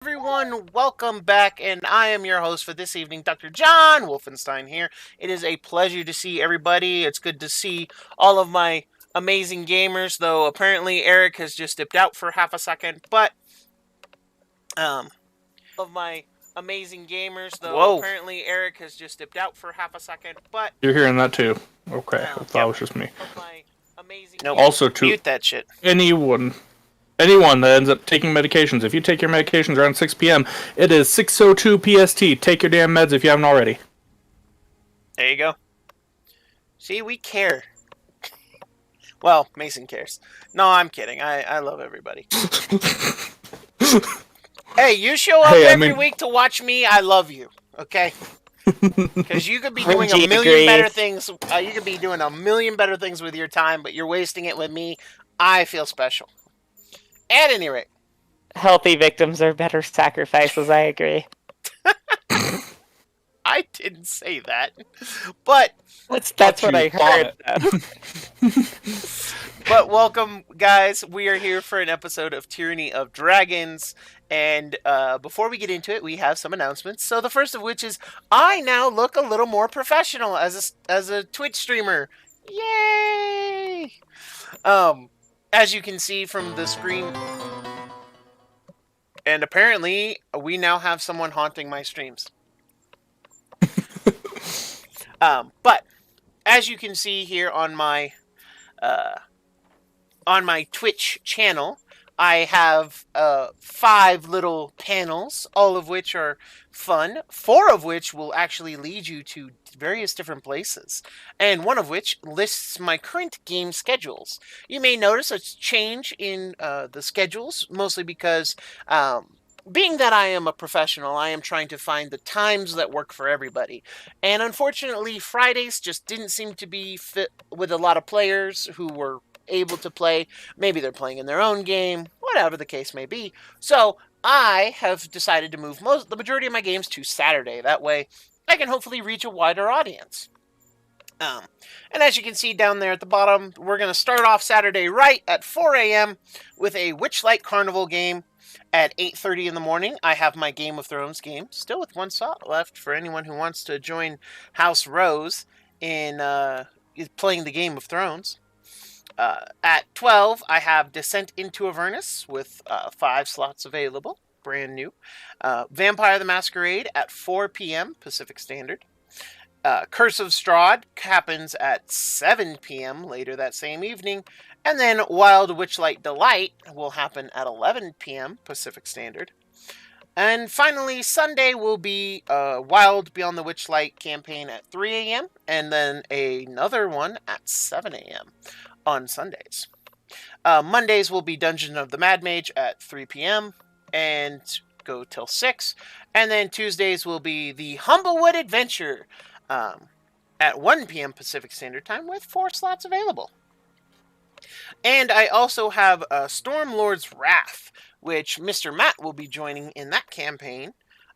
Everyone, welcome back, and I am your host for this evening, Dr. John Wolfenstein here. It is a pleasure to see everybody. It's good to see all of my amazing gamers, though apparently Eric has just dipped out for half a second, but, of my amazing gamers, though Whoa. apparently Eric has just dipped out for half a second, but, You're hearing that too. Okay, I thought Yep. it was just me. of my amazing Nope. Also, to Mute that shit. anyone that ends up taking medications, if you take your medications around 6 p.m., it is 6:02 PST. Take your damn meds if you haven't already. There you go. See, we care. Well, Mason cares. No, I'm kidding. I love everybody. Hey, you show up every week to watch me. I love you. Okay. Because you could be doing a million better things. You could be doing a million better things with your time, but you're wasting it with me. I feel special. At any rate, Healthy victims are better sacrifices, I agree. I didn't say that, but That's what I heard. but welcome, guys. We are here for an episode of Tyranny of Dragons. And before we get into it, we have some announcements. So the first of which is I now look a little more professional as a Twitch streamer. Yay! As you can see from the screen, and apparently we now have someone haunting my streams. But as you can see here on my Twitch channel, I have 5 little panels, all of which are fun, 4 of which will actually lead you to various different places, and one of which lists my current game schedules. You may notice a change in the schedules, mostly because being that I am a professional, I am trying to find the times that work for everybody. And unfortunately, Fridays just didn't seem to be fit with a lot of players who were able to play. Maybe they're playing in their own game, whatever the case may be. So I have decided to move the majority of my games to Saturday. That way I can hopefully reach a wider audience. And as you can see down there at the bottom, we're going to start off Saturday right at 4 a.m. with a Witchlight Carnival game. At 8:30 in the morning, I have my Game of Thrones game, still with 1 slot left for anyone who wants to join House Rose in playing the Game of Thrones. At 12, I have Descent into Avernus with 5 slots available, brand new. Vampire the Masquerade at 4 p.m. Pacific Standard. Curse of Strahd happens at 7 p.m. later that same evening. And then Wild Witchlight Delight will happen at 11 p.m. Pacific Standard. And finally, Sunday will be Wild Beyond the Witchlight campaign at 3 a.m. and then another one at 7 a.m. on Sundays. Mondays will be Dungeon of the Mad Mage at 3 p.m. and go till 6. And then Tuesdays will be the Humblewood Adventure at 1 p.m. Pacific Standard Time with 4 slots available. And I also have Stormlord's Wrath, which Mr. Matt will be joining in that campaign.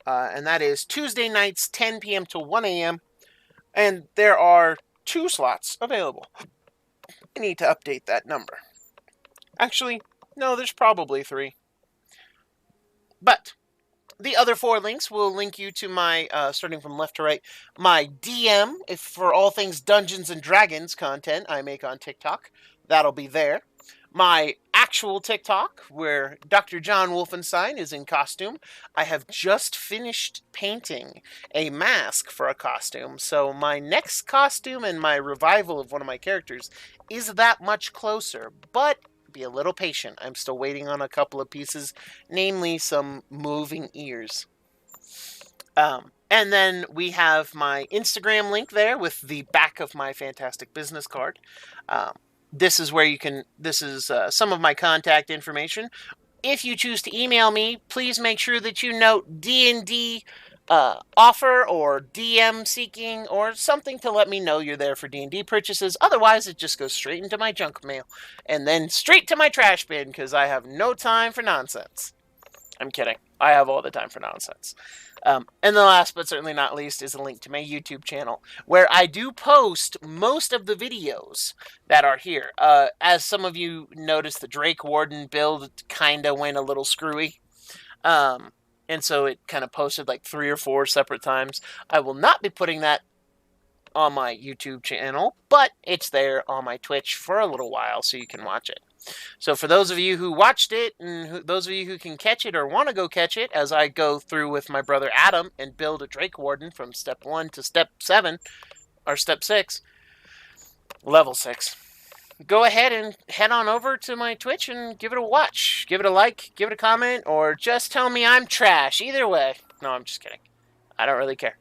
And that is Tuesday nights, 10 p.m. to 1 a.m. And there are 2 slots available. I need to update that number. Actually, no, there's probably 3. But the other 4 links will link you to my, starting from left to right, my DM, if for all things Dungeons and Dragons content I make on TikTok. That'll be there. My actual TikTok, where Dr. John Wolfenstein is in costume. I have just finished painting a mask for a costume, so my next costume and my revival of one of my characters is that much closer, but be a little patient. I'm still waiting on a couple of pieces, namely some moving ears. And then we have my Instagram link there with the back of my fantastic business card. This is where you can, this is some of my contact information. If you choose to email me, please make sure that you note D&D offer or DM seeking or something to let me know you're there for D&D purchases. Otherwise, it just goes straight into my junk mail and then straight to my trash bin because I have no time for nonsense. I'm kidding. I have all the time for nonsense. And the last but certainly not least is a link to my YouTube channel, where I do post most of the videos that are here. As some of you noticed, the Drake Warden build kind of went a little screwy. and so it kind of posted like 3 or 4 separate times. I will not be putting that on my YouTube channel, but it's there on my Twitch for a little while, so you can watch it. So for those of you who watched it, and those of you who can catch it or want to go catch it, as I go through with my brother Adam and build a Drake Warden from step 1 to step 7, or step 6, level 6, go ahead and head on over to my Twitch and give it a watch. Give it a like, give it a comment, or just tell me I'm trash. Either way. No, I'm just kidding. I don't really care.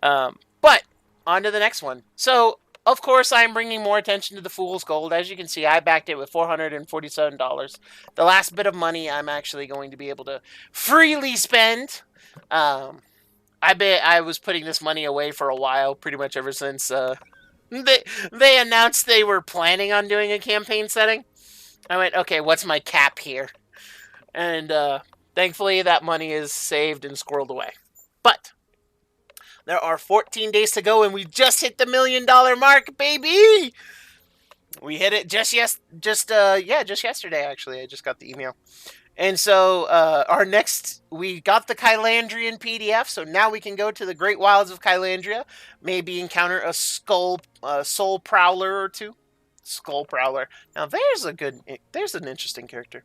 But on to the next one. So, of course, I'm bringing more attention to the Fool's Gold. As you can see, I backed it with $447. The last bit of money I'm actually going to be able to freely spend. I was putting this money away for a while, pretty much ever since they announced they were planning on doing a campaign setting. I went, okay, what's my cap here? And thankfully, that money is saved and squirreled away. But there are 14 days to go, and we just hit the $1 million mark, baby! We hit it just yesterday, actually. I just got the email. And so we got the Kylandrian PDF, so now we can go to the Great Wilds of Kylandria, maybe encounter a soul prowler or two. Skull Prowler. Now there's an interesting character.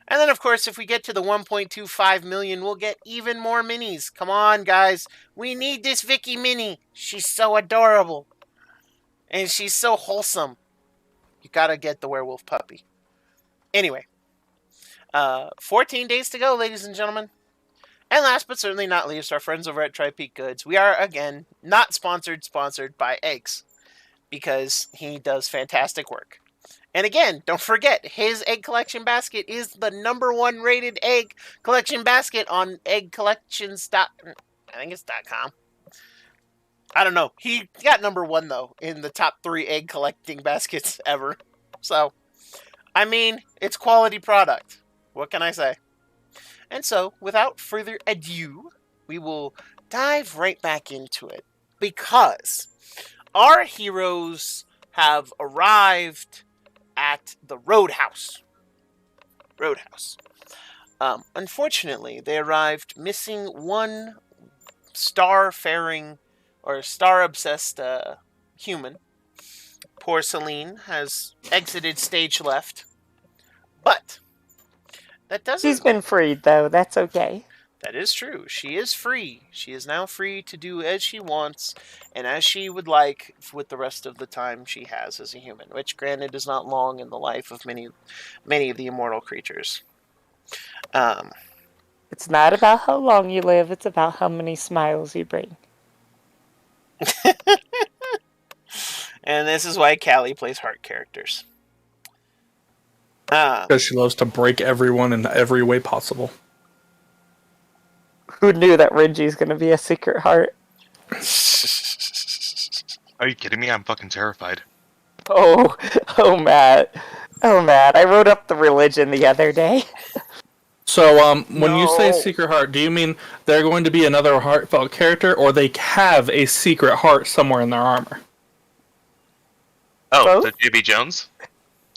And then, of course, if we get to the 1.25 million, we'll get even more minis. Come on, guys. We need this Vicky mini. She's so adorable. And she's so wholesome. You gotta get the werewolf puppy. Anyway. 14 days to go, ladies and gentlemen. And last but certainly not least, our friends over at Tri-Peak Goods. We are, again, not sponsored by Eggs. Because he does fantastic work. And again, don't forget, his egg collection basket is the #1 rated egg collection basket on eggcollections. I think it's .com. I don't know. He got #1, though, in the top 3 egg collecting baskets ever. So, I mean, it's quality product. What can I say? And so, without further ado, we will dive right back into it. Because our heroes have arrived at the Roadhouse. Unfortunately, they arrived missing one star-faring or star-obsessed human. Poor Celine has exited stage left. But that doesn't... She's been freed, though. That's okay. That is true. She is free. She is now free to do as she wants and as she would like with the rest of the time she has as a human, which, granted, is not long in the life of many of the immortal creatures. It's not about how long you live, it's about how many smiles you bring. And this is why Callie plays heart characters. Because she loves to break everyone in every way possible. Who knew that Renji's gonna be a secret heart? Are you kidding me? I'm fucking terrified. Oh, Matt. I wrote up the religion the other day. So, when you say secret heart, do you mean they're going to be another heartfelt character, or they have a secret heart somewhere in their armor? Oh, Both? the J.B. Jones?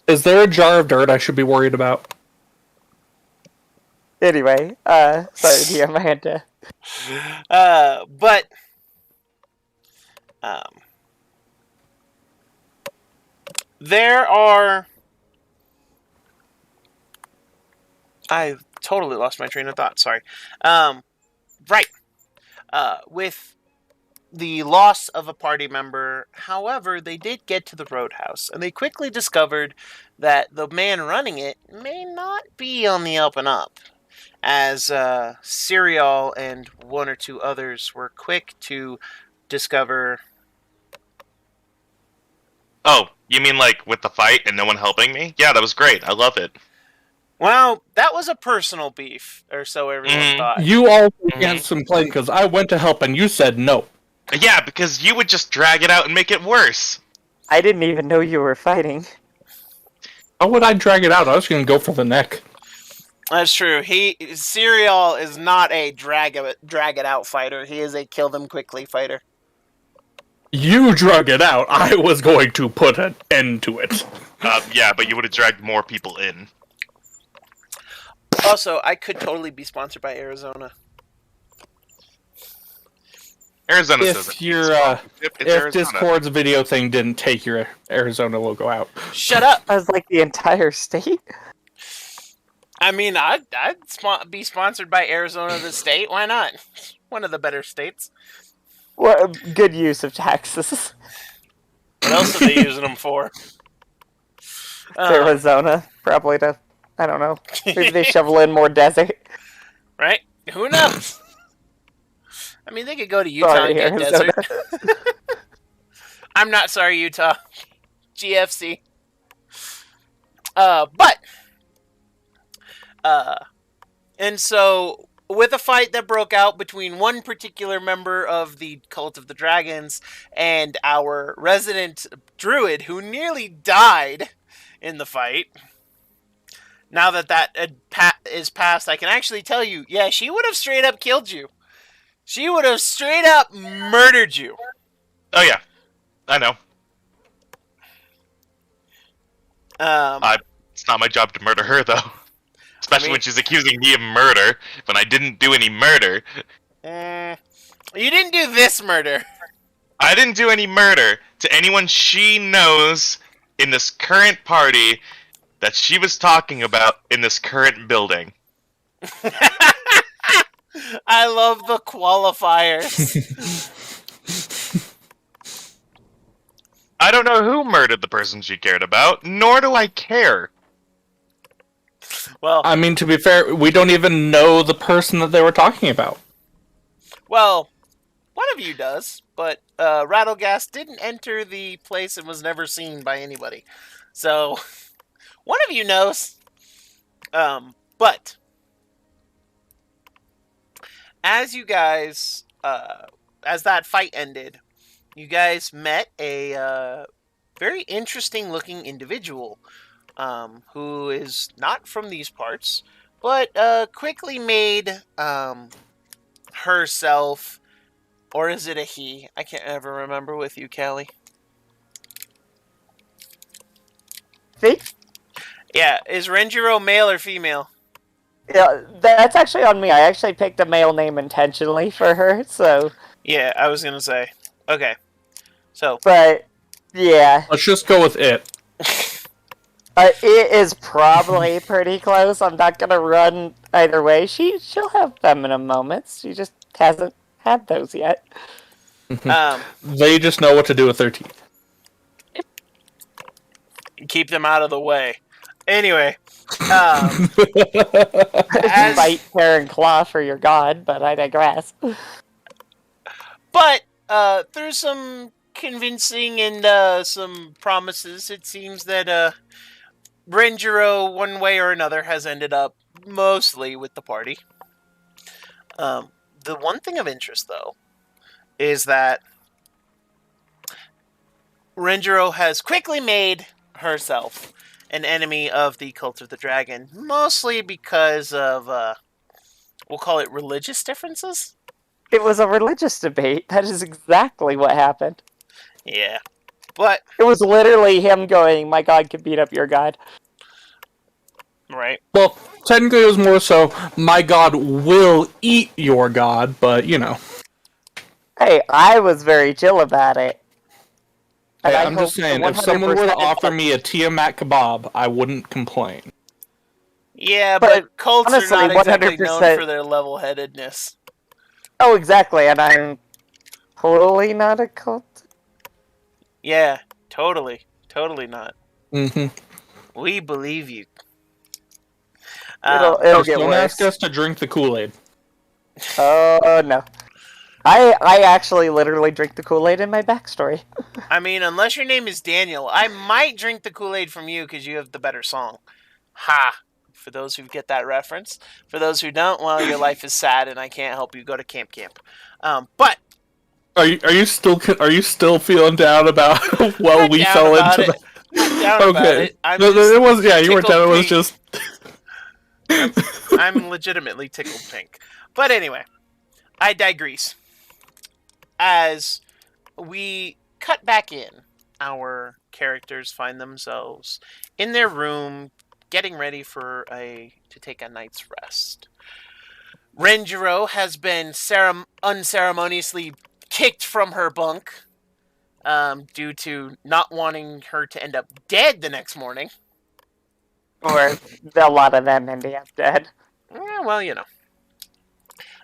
Is there a jar of dirt I should be worried about? Anyway, sorry, DM, I had to... There are... I totally lost my train of thought, sorry. Right. With the loss of a party member, however, they did get to the Roadhouse, and they quickly discovered that the man running it may not be on the up and up, as Serial and 1 or 2 others were quick to discover... Oh, you mean like with the fight and no one helping me? Yeah, that was great. I love it. Well, that was a personal beef, or so everyone thought. You all against some playing because I went to help and you said no. Yeah, because you would just drag it out and make it worse. I didn't even know you were fighting. How would I drag it out? I was going to go for the neck. That's true. Serial is not a drag it out fighter. He is a kill them quickly fighter. You drug it out. I was going to put an end to it. Yeah, but you would have dragged more people in. Also, I could totally be sponsored by Arizona. Arizona If says your it's if Arizona. Discord's video thing didn't take your Arizona logo out. Shut up! I was like the entire state. I mean, I'd be sponsored by Arizona, the state. Why not? One of the better states. What a good use of taxes. What else are they using them for? Arizona, probably to, I don't know. Maybe they shovel in more desert. Right? Who knows? I mean, they could go to Utah Sorry, and get Arizona. desert. I'm not sorry, Utah. GFC. And so, with a fight that broke out between one particular member of the Cult of the Dragons and our resident druid, who nearly died in the fight, now that is past, I can actually tell you, yeah, she would have straight up killed you. She would have straight up murdered you. Oh yeah, I know. It's not my job to murder her though. Especially when she's accusing me of murder when I didn't do any murder. You didn't do this murder. I didn't do any murder to anyone she knows in this current party that she was talking about in this current building. I love the qualifiers. I don't know who murdered the person she cared about, nor do I care. Well, I mean, to be fair, we don't even know the person that they were talking about. well, one of you does, but Rattlegas didn't enter the place and was never seen by anybody. So, one of you knows. But as you guys, as that fight ended, you guys met a very interesting looking individual who is not from these parts, but quickly made herself, or is it a he? I can't ever remember with you, Callie. See? Yeah, is Renjiro male or female? Yeah, that's actually on me. I actually picked a male name intentionally for her, so... Yeah, I was gonna say. Okay. So... But, yeah. Let's just go with it. It is probably pretty close. I'm not gonna run either way. She'll have feminine moments. She just hasn't had those yet. They just know what to do with their teeth. Keep them out of the way. Anyway, Fight hair and claw for your god, but I digress. but through some convincing and some promises, it seems that Renjiro, one way or another, has ended up mostly with the party. The one thing of interest, though, is that Renjiro has quickly made herself an enemy of the Cult of the Dragon, mostly because of, we'll call it religious differences? It was a religious debate. That is exactly what happened. Yeah. But... It was literally him going, my god can beat up your god. Right. Well, technically it was more so, my god will eat your god, but, you know. Hey, I was very chill about it. And Hey, I I'm just hope saying, the if someone were to 100% offer me a Tiamat kebab, I wouldn't complain. Yeah, But but cults honestly, are not exactly known 100%. for their level-headedness. Oh, exactly, and I'm totally not a cult. Yeah, totally. Totally not. Mm-hmm. We believe you. It'll Just get don't worse. ask us to drink the Kool-Aid. Oh, no. I actually literally drink the Kool-Aid in my backstory. I mean, unless your name is Daniel, I might drink the Kool-Aid from you because you have the better song. Ha! For those who get that reference. For those who don't, well, your life is sad and I can't help you go to camp. But Are you still feeling down about Not we down fell about into it. Not down about Okay. it. I'm No, just it was you weren't down. It was tickled just. I'm legitimately tickled pink. But anyway, I digress. As we cut back in, our characters find themselves in their room, getting ready to take a night's rest. Renjiro has been unceremoniously kicked from her bunk due to not wanting her to end up dead the next morning. Or a lot of them ending up dead. Yeah, well, you know.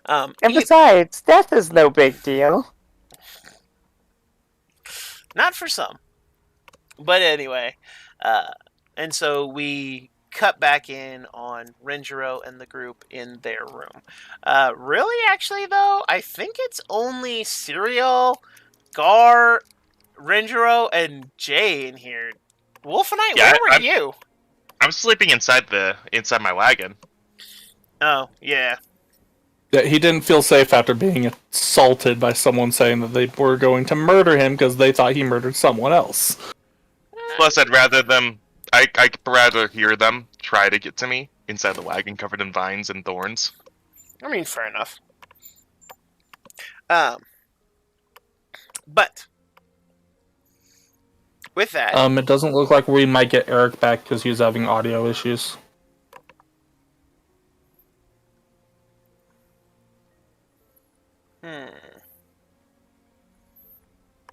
And besides, death is no big deal. Not for some. But anyway, and so we cut back in on Renjiro and the group in their room. Really, actually, though, I think it's only Serial, Gar, Renjiro, and Jay in here. Wolfenstein, Yeah, where were you? I'm sleeping inside my wagon. Oh, yeah. Yeah, he didn't feel safe after being assaulted by someone saying that they were going to murder him because they thought he murdered someone else. Plus, I'd rather hear them try to get to me inside the wagon covered in vines and thorns. I mean, fair enough. But with that, It doesn't look like we might get Eric back because he's having audio issues.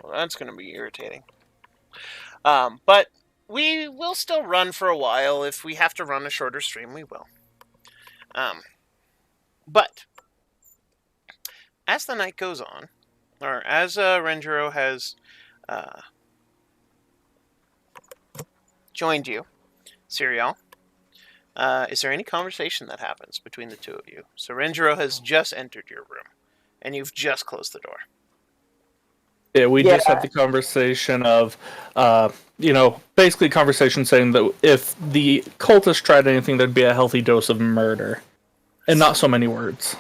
well, that's going to be irritating. But we will still run for a while. If we have to run a shorter stream, we will. But as the night goes on, or as Renjiro has joined you, Serial, is there any conversation that happens between the two of you? So Renjiro has just entered your room, and you've just closed the door. Yeah, we just had the conversation of, basically conversation saying that if the cultists tried anything, there'd be a healthy dose of murder. And not so many words.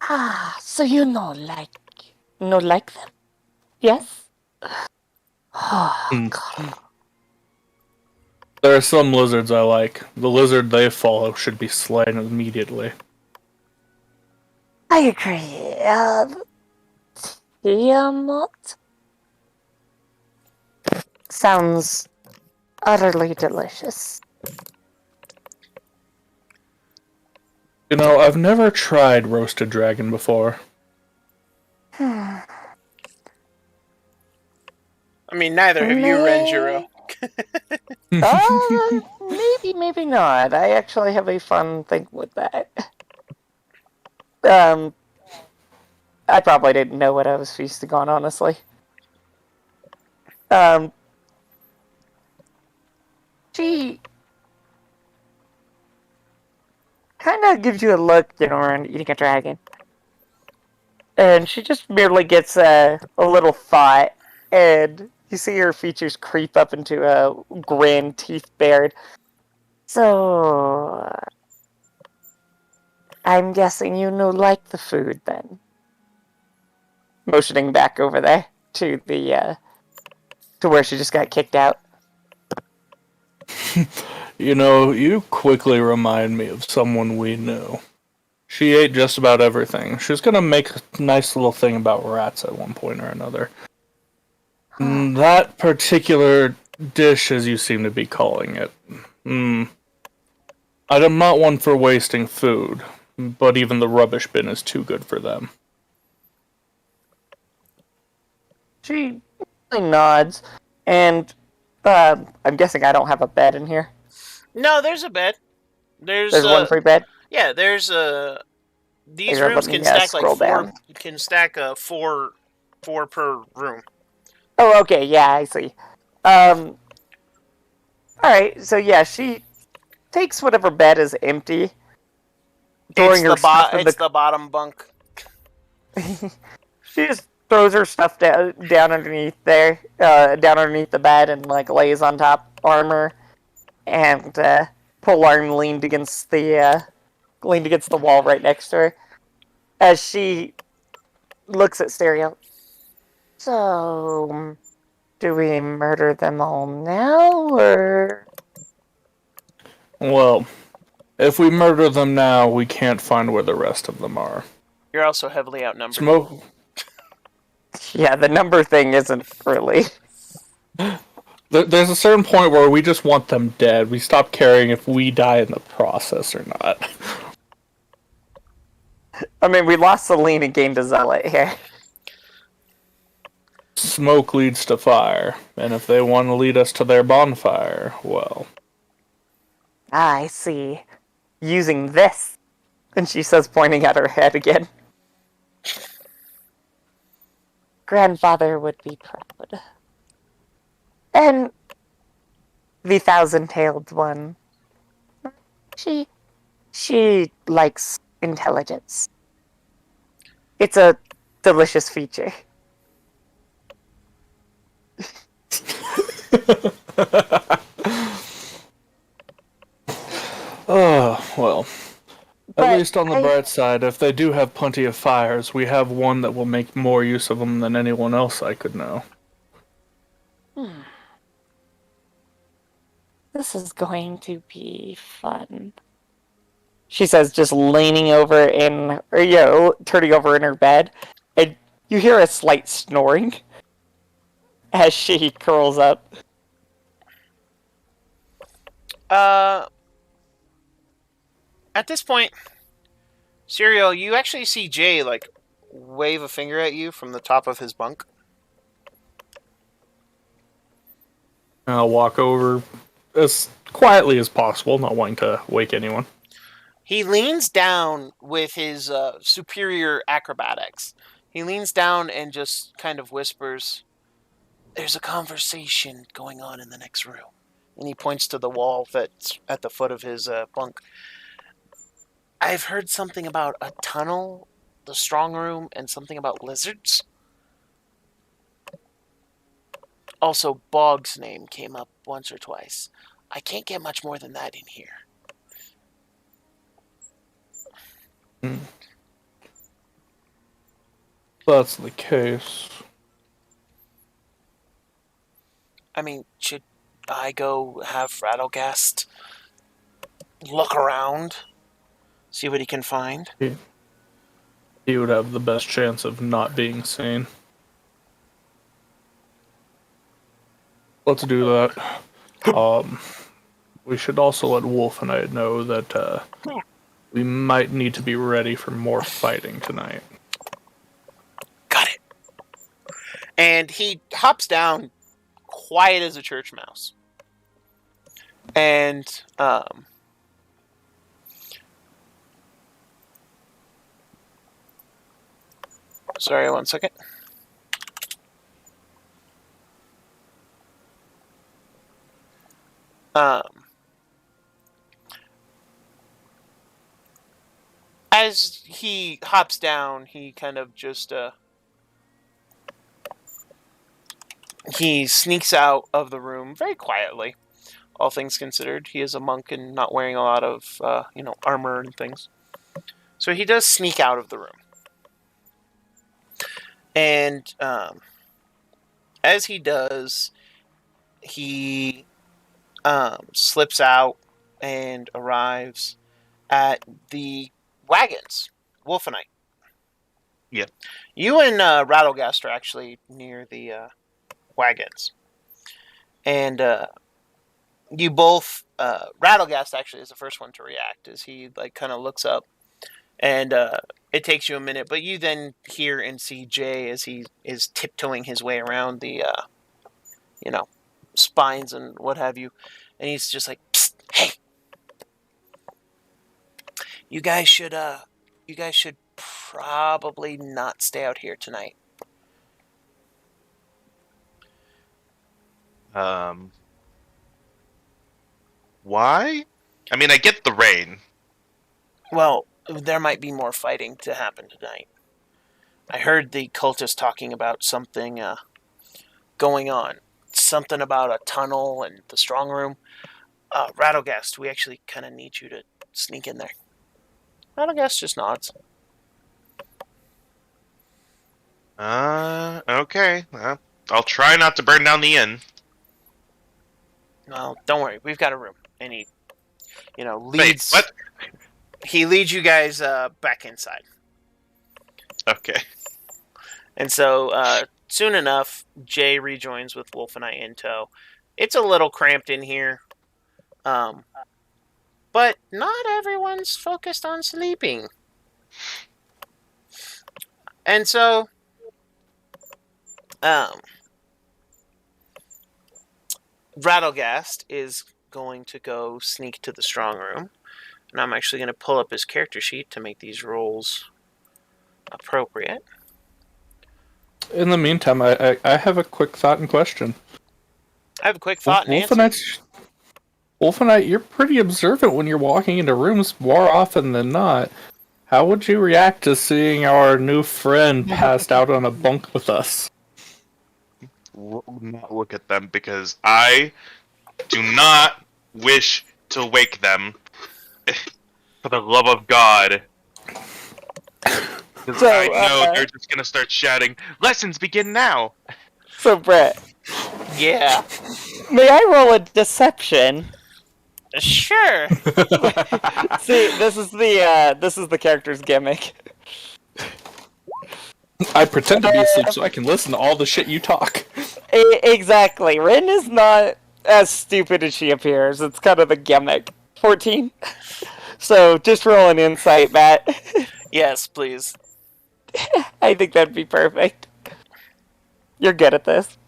Ah, so you like them? Yes? Oh, God. There are some lizards I like. The lizard they follow should be slain immediately. I agree. Tiamat? Sounds utterly delicious. You know, I've never tried roasted dragon before. I mean, neither have you, Renjiro. Maybe not. I actually have a fun thing with that. I probably didn't know what I was feasting on, honestly. She kind of gives you a look, around eating a dragon. And she just merely gets a little thought, and you see her features creep up into a grin, teeth bared. So, I'm guessing you like the food, then. Motioning back over there to to where she just got kicked out. You quickly remind me of someone we knew. She ate just about everything. She was gonna make a nice little thing about rats at one point or another. That particular dish, as you seem to be calling it. I'm not one for wasting food, but even the rubbish bin is too good for them. She nods, and I'm guessing I don't have a bed in here. No, there's a bed. There's one free bed. Yeah, there's these Here, rooms let me, can stack like scroll four. down. You can stack four per room. Oh, okay, yeah, I see. Alright, so yeah, she takes whatever bed is empty. It's the bottom bunk. She just throws her stuff down underneath there, down underneath the bed, and lays on top. Armor and polearm leaned against the wall right next to her. As she looks at Stereo. So, do we murder them all now, or? Well, if we murder them now, we can't find where the rest of them are. You're also heavily outnumbered. Smoke. Yeah, the number thing isn't really. There's a certain point where we just want them dead. We stop caring if we die in the process or not. I mean, we lost Celine and gained a zealot here. Smoke leads to fire, and if they want to lead us to their bonfire, well... Ah, I see. Using this. And she says, pointing at her head again. Grandfather would be proud. And the thousand-tailed one. She likes intelligence. It's a delicious feature. Oh, well. But At least on the bright side, if they do have plenty of fires, we have one that will make more use of them than anyone else I could know. This is going to be fun. She says, just leaning over turning over in her bed, and you hear a slight snoring as she curls up. At this point, Serial, you actually see Jay, like, wave a finger at you from the top of his bunk. I'll walk over as quietly as possible, not wanting to wake anyone. He leans down with his superior acrobatics. He leans down and just kind of whispers, "There's a conversation going on in the next room." And he points to the wall that's at the foot of his bunk. "I've heard something about a tunnel, the strong room, and something about lizards. Also, Bog's name came up once or twice. I can't get much more than that in here." If that's the case. I mean, should I go have Rattlegast look around, see what he can find? He would have the best chance of not being seen. Let's do that. We should also let Wolf and I know that we might need to be ready for more fighting tonight. Got it. And he hops down, quiet as a church mouse. And sorry, one second. As he hops down, he kind of just he sneaks out of the room very quietly. All things considered, he is a monk and not wearing a lot of armor and things. So he does sneak out of the room. And as he does, he slips out and arrives at the wagons. Wolfenite. Yeah. You and Rattlegast are actually near the wagons. And you both, Rattlegast actually is the first one to react as he kind of looks up. And it takes you a minute, but you then hear and see Jay as he is tiptoeing his way around the, spines and what have you. And he's just like, "Psst, hey, you guys should probably not stay out here tonight." Why? I mean, I get the rain. Well, there might be more fighting to happen tonight. I heard the cultists talking about something going on. Something about a tunnel and the strong room. Rattlegast, we actually kind of need you to sneak in there. Rattlegast just nods. Okay. I'll try not to burn down the inn. Well, don't worry. We've got a room. And he, Wait, leads... what? He leads you guys back inside. Okay. And so, soon enough, Jay rejoins with Wolf and I in tow. It's a little cramped in here. But not everyone's focused on sleeping. And so, Rattlegast is going to go sneak to the strong room. And I'm actually going to pull up his character sheet to make these rolls appropriate. In the meantime, I have a quick thought and question. I have a quick thought and answer. Wolfenite, you're pretty observant when you're walking into rooms more often than not. How would you react to seeing our new friend passed out on a bunk with us? Not look at them because I do not wish to wake them. For the love of God. Because So, I know they're just gonna start shouting, "Lessons begin now!" So, Brett, Yeah. may I roll a deception? Sure. See, this is the character's gimmick. I pretend to be asleep so I can listen to all the shit you talk. Exactly. Rin is not as stupid as she appears. It's kind of the gimmick. 14. So just roll an insight, Matt. Yes, please. I think that'd be perfect. You're good at this.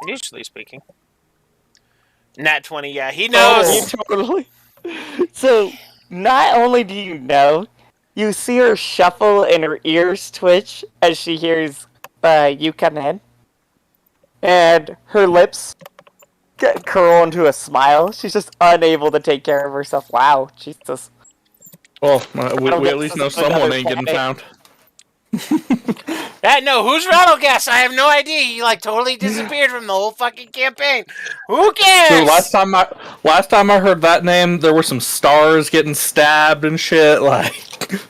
Usually speaking. Nat 20, yeah, he knows. Oh, you totally. So, not only do you know, you see her shuffle and her ears twitch as she hears you come in. And her lips curl into a smile. She's just unable to take care of herself. Wow, Jesus. Well, we at least know someone ain't getting planet. found. No, who's Rattlegast? I have no idea. He totally disappeared from the whole fucking campaign. Who cares? So last time I heard that name, there were some stars getting stabbed and shit. Like,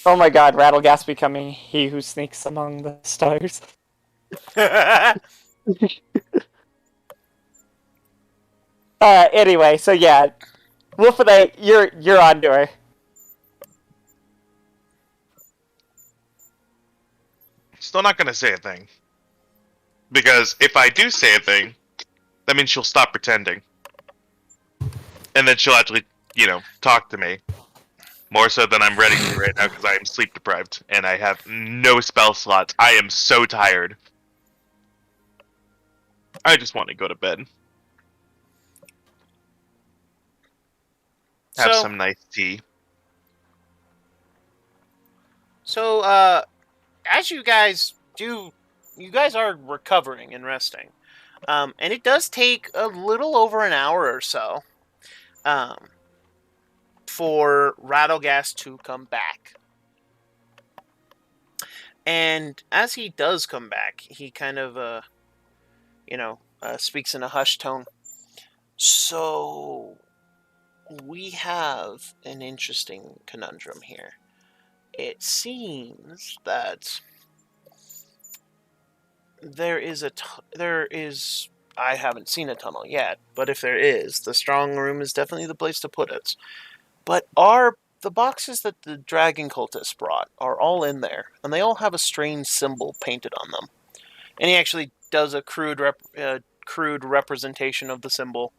Oh my God, Rattlegast becoming he who sneaks among the stars. Anyway, so yeah, Wolfenite, you're on to her. Still not gonna say a thing. Because if I do say a thing, that means she'll stop pretending. And then she'll actually, talk to me. More so than I'm ready to right now because I am sleep deprived and I have no spell slots. I am so tired. I just want to go to bed. Have some nice tea. So, as you guys do, you guys are recovering and resting. And it does take a little over an hour or so for Rattlegast to come back. And as he does come back, he kind of, speaks in a hushed tone. So, we have an interesting conundrum here. It seems that there is I haven't seen a tunnel yet, but if there is, the strong room is definitely the place to put it. But the boxes that the dragon cultists brought are all in there, and they all have a strange symbol painted on them. And he actually does a crude representation of the symbol.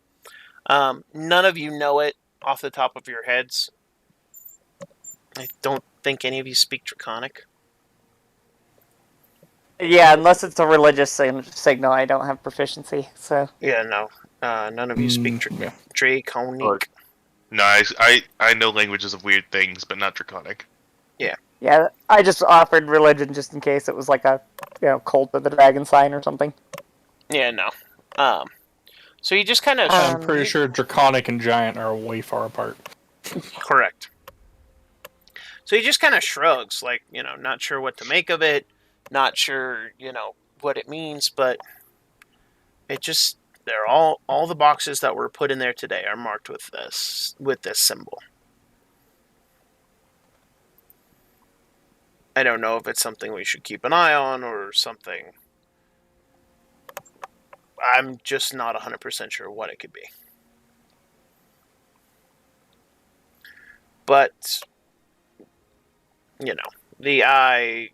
None of you know it off the top of your heads. I don't think any of you speak Draconic. Yeah, unless it's a religious signal, I don't have proficiency. So yeah, no, none of you speak Draconic. No, I know languages of weird things, but not Draconic. Yeah, I just offered religion just in case it was like a cult of the dragon sign or something. Yeah, no. So you just kind of. I'm pretty sure Draconic and Giant are way far apart. Correct. So he just kind of shrugs, like, not sure what to make of it, not sure, what it means, but it just, they're all the boxes that were put in there today are marked with this symbol. I don't know if it's something we should keep an eye on or something. I'm just not 100% sure what it could be. But, the eye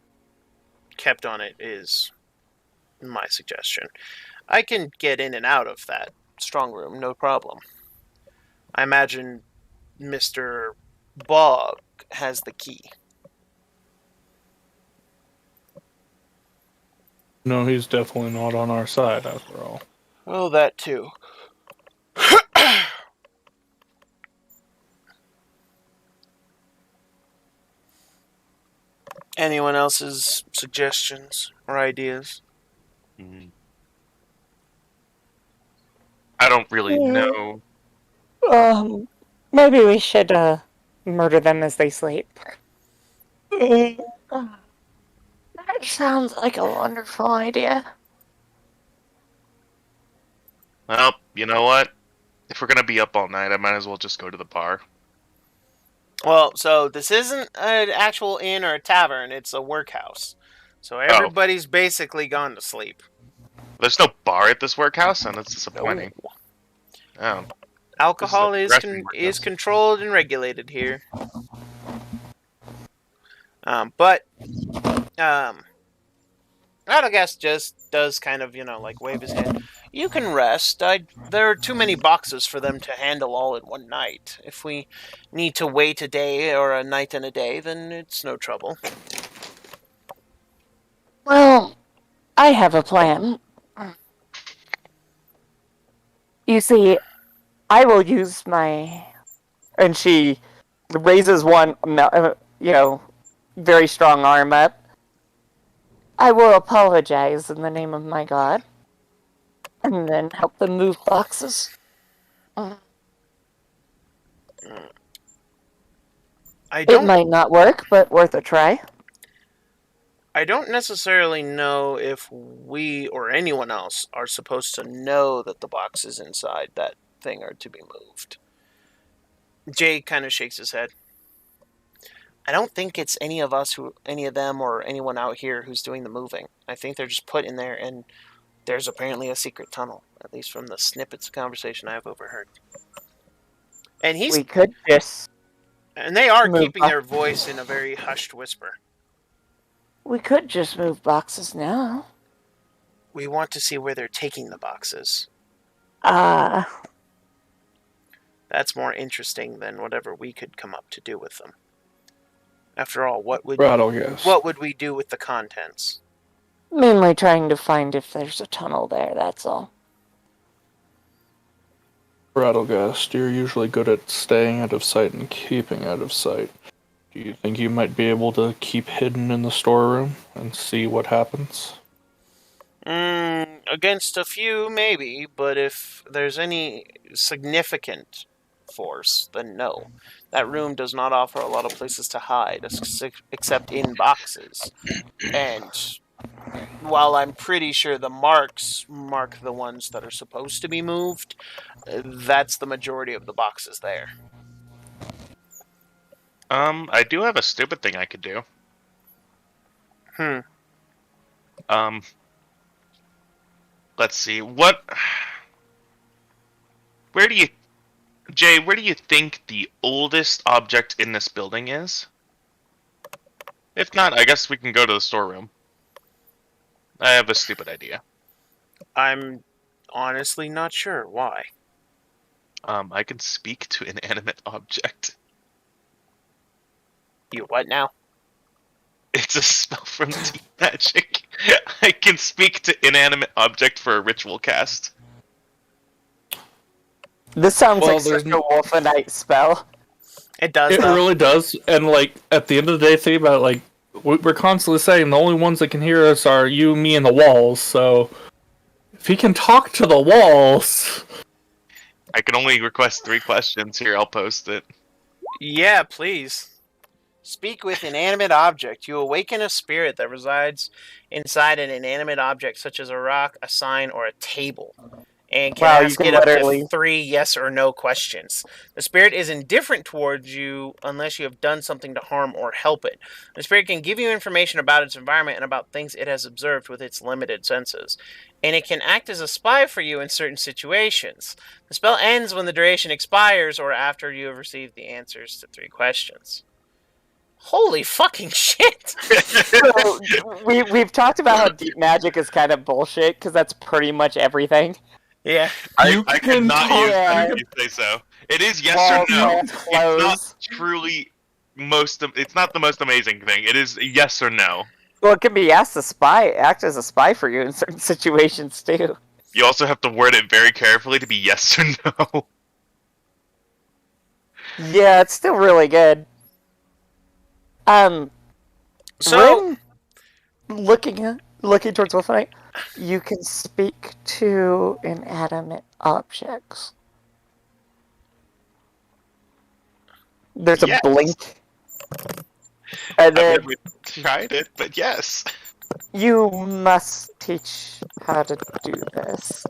kept on it is my suggestion. I can get in and out of that strong room, no problem. I imagine Mr. Bog has the key. No, he's definitely not on our side after all. Oh, that too. Anyone else's suggestions or ideas? I don't really know. Maybe we should murder them as they sleep. That sounds like a wonderful idea. Well, you know what? If we're gonna be up all night, I might as well just go to the bar. Well, so this isn't an actual inn or a tavern, it's a workhouse. So everybody's basically gone to sleep. There's no bar at this workhouse, and it's disappointing. Oh. Alcohol This is a depressing is workhouse. controlled and regulated here. But Radagast just does kind of, like wave his hand. You can rest. There are too many boxes for them to handle all in one night. If we need to wait a day or a night and a day, then it's no trouble. Well, I have a plan. You see, I will use my... And she raises one, very strong arm up. I will apologize in the name of my god. And then help them move boxes. It might not work, but worth a try. I don't necessarily know if we or anyone else are supposed to know that the boxes inside that thing are to be moved. Jay kind of shakes his head. I don't think it's any of them or anyone out here who's doing the moving. I think they're just put in there, and there's apparently a secret tunnel, at least from the snippets of conversation I've overheard. And we could just... And they are keeping their voice in a very hushed whisper. We could just move boxes now. We want to see where they're taking the boxes. That's more interesting than whatever we could come up to do with them. After all, what would we do with the contents? Mainly trying to find if there's a tunnel there, that's all. Rattlegast, you're usually good at staying out of sight and keeping out of sight. Do you think you might be able to keep hidden in the storeroom and see what happens? Against a few, maybe, but if there's any significant force, then no. That room does not offer a lot of places to hide, except in boxes. And while I'm pretty sure the marks mark the ones that are supposed to be moved, that's the majority of the boxes there. I do have a stupid thing I could do. Let's see. Where do you think the oldest object in this building is? If not, I guess we can go to the storeroom. I have a stupid idea. I'm honestly not sure. Why? I can speak to an inanimate object. You what now? It's a spell from Deep Magic. I can speak to inanimate object for a ritual cast. This sounds like such a Wolfenite spell. It does. It really does. And at the end of the day, think about it, we're constantly saying the only ones that can hear us are you, me, and the walls. So if he can talk to the walls, I can only request 3 questions. Here, I'll post it. Yeah, please. Speak with inanimate object. You awaken a spirit that resides inside an inanimate object, such as a rock, a sign, or a table, and can ask it up to 3 yes or no questions. The spirit is indifferent towards you unless you have done something to harm or help it. The spirit can give you information about its environment and about things it has observed with its limited senses, and it can act as a spy for you in certain situations. The spell ends when the duration expires or after you have received the answers to 3 questions. Holy fucking shit! So we've talked about how deep magic is kind of bullshit because that's pretty much everything. Yeah. You I can could not talk- use that Yeah. if you say so. It is yes Walls or no. can't It's not close. truly it's not the most amazing thing. It is yes or no. Well, it can be asked to act as a spy for you in certain situations too. You also have to word it very carefully to be yes or no. Yeah, it's still really good. So, Rin, looking towards Wolfenstein, you can speak to inanimate objects. There's Yes. a blink. And then I've never tried it, but yes. you must teach how to do this.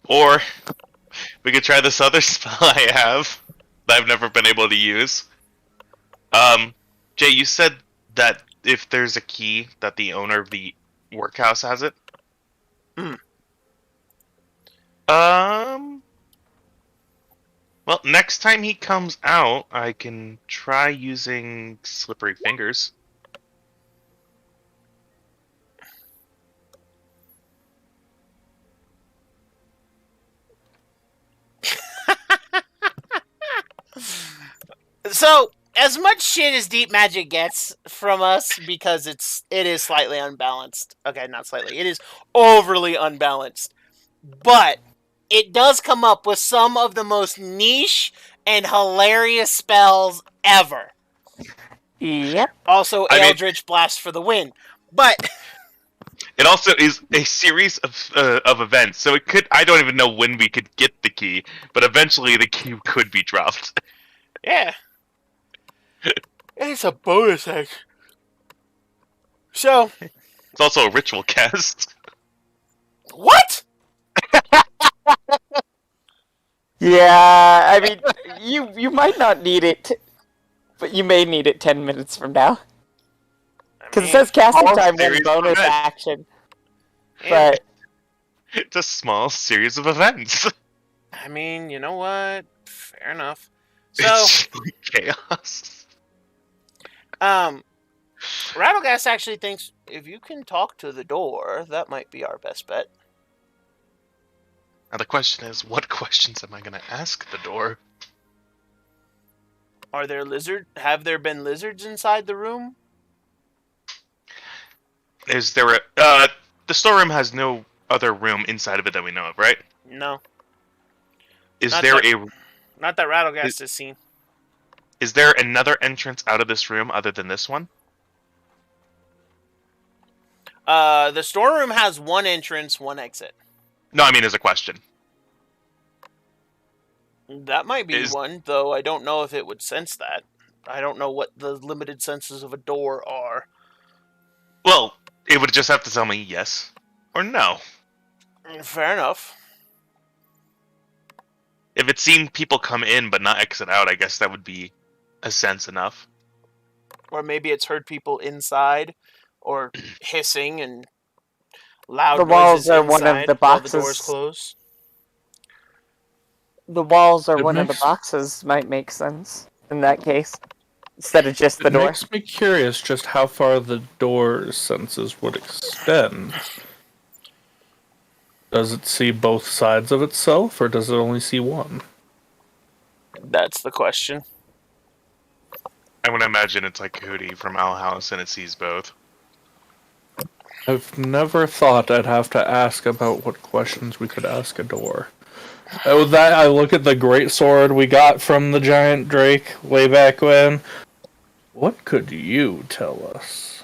Or we could try this other spell I have that I've never been able to use. Jay, you said that if there's a key, that the owner of the workhouse has it. Hmm. Well, next time he comes out, I can try using slippery fingers. so as much shit as deep magic gets from us because it is slightly unbalanced. Okay, not slightly. It is overly unbalanced. But it does come up with some of the most niche and hilarious spells ever. Yep. Also, I mean- Eldritch Blast for the win. But It also is a series of events, so it could. I don't even know when we could get the key, but eventually the key could be dropped. yeah, it's a bonus action. So It's also a ritual cast. what? Yeah, I mean, you might not need it, but you may need it 10 minutes from now. Because it says casting all time one series of bonus events. action. Yeah, But It's a small series of events. I mean, you know what? Fair enough. So, It's chaos. Rattleghast actually thinks if you can talk to the door, that might be our best bet. Now the question is, what questions am I going to ask the door? Have there been lizards inside the room? Is there the storeroom has no other room inside of it that we know of, right? No. Is Not there that- Not that Rattleghast has seen. is there another entrance out of this room other than this one? The storeroom has one entrance, one exit. No, I mean as a question. That might be one, though I don't know if it would sense that. I don't know what the limited senses of a door are. Well, it would just have to tell me yes or no. Fair enough. If it seemed people come in but not exit out, I guess that would be a sense enough. Or maybe it's heard people inside, or hissing and loud The walls noises are one of inside the while the doors boxes. closed. the walls are It one of the makes- boxes might make sense in that case. Instead of just the It door. makes me curious just how far the door's senses would extend. Does it see both sides of itself, or does it only see one? That's the question. I would imagine it's like Hootie from Owl House and it sees both. I've never thought I'd have to ask about what questions we could ask a door. With that, I look at the great sword we got from the giant drake way back when. What could you tell us?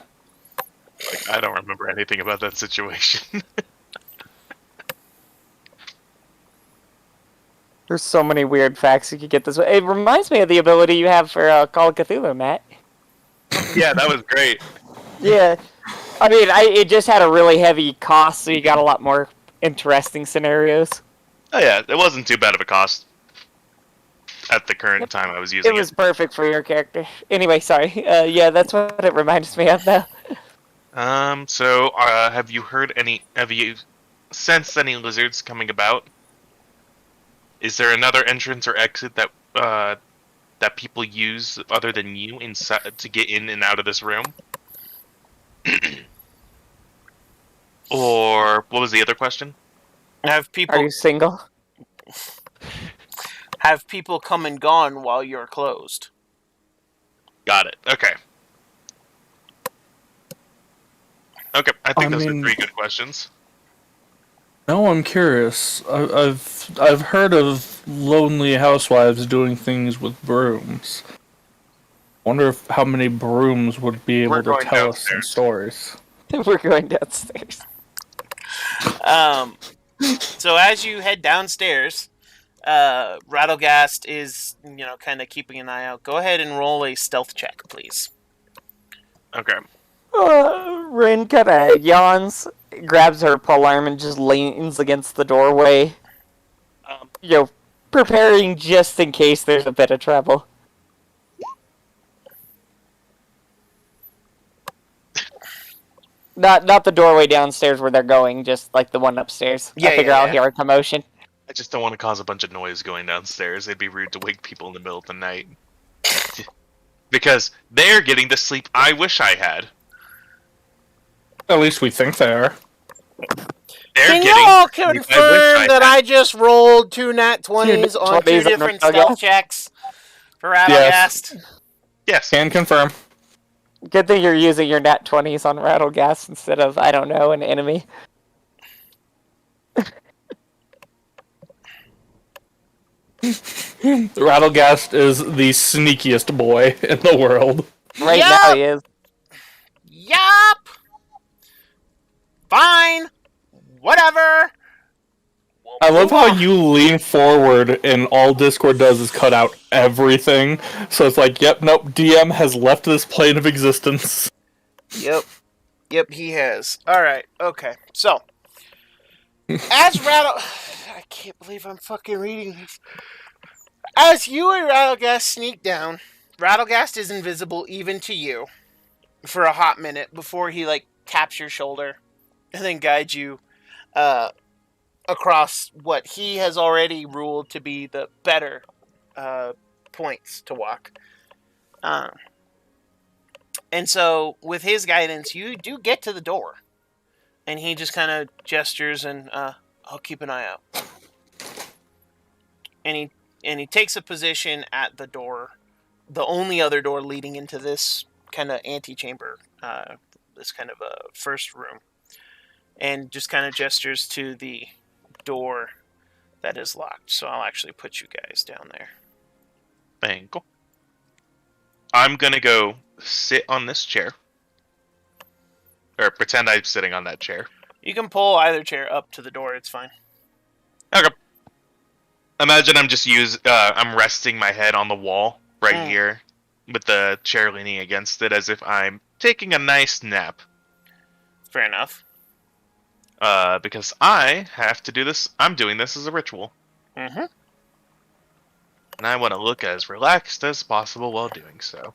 Like, I don't remember anything about that situation. There's so many weird facts you could get this way. It reminds me of the ability you have for Call of Cthulhu, Matt. Yeah, that was great. Yeah. I mean, it just had a really heavy cost, so you got a lot more interesting scenarios. Oh yeah, it wasn't too bad of a cost at the current time I was using It was perfect for your character. Anyway, sorry. Yeah, that's what it reminds me of, though. Have you heard any? Have you sensed any lizards coming about? Is there another entrance or exit that people use other than you inside to get in and out of this room? Or what was the other question? Have Are people you single? come and gone while you're closed? Got it. Okay. Okay, I think those are three good questions. No, I'm curious. I've heard of lonely housewives doing things with brooms. Wonder if how many brooms would be able We're to going tell us some downstairs. stories. We're going downstairs. So as you head downstairs, Rattlegast is, kind of keeping an eye out. Go ahead and roll a stealth check, please. Okay. Rin kind of yawns, grabs her polearm, and just leans against the doorway. Preparing just in case there's a bit of trouble. Not the doorway downstairs where they're going, just like the one upstairs. Yeah, I figure yeah, I'll yeah. hear a commotion. I just don't want to cause a bunch of noise going downstairs. It'd be rude to wake people in the middle of the night. Because they're getting the sleep I wish I had. At least we think they are. They're Can getting you all the sleep I wish confirm that had. I just rolled 2 nat 20s on 2 20s on different Rattlegast? stealth checks for Rattlegast? Yes. Can confirm. Good thing you're using your nat 20s on Rattlegast instead of, I don't know, an enemy. Rattlegast is the sneakiest boy in the world. Right Yup! now he is. Yup! Fine! Whatever! I love how you lean forward and all Discord does is cut out everything. So it's like, yep, nope, DM has left this plane of existence. Yep. Yep, he has. Alright, okay. So, as I can't believe I'm fucking reading this. As you and Rattlegast sneak down, Rattlegast is invisible even to you for a hot minute before he, taps your shoulder and then guides you across what he has already ruled to be the better points to walk. And so, with his guidance, you do get to the door. And he just kind of gestures and, I'll keep an eye out. And he takes a position at the door, the only other door leading into this kind of antechamber, this kind of a first room. And just kind of gestures to the door that is locked. So I'll actually put you guys down there. Thank you. I'm gonna go sit on this chair. Or pretend I'm sitting on that chair. You can pull either chair up to the door, it's fine. Okay. Imagine I'm just I'm resting my head on the wall right here, with the chair leaning against it as if I'm taking a nice nap. Fair enough. Because I have to do this. I'm doing this as a ritual. Mm-hmm. And I want to look as relaxed as possible while doing so.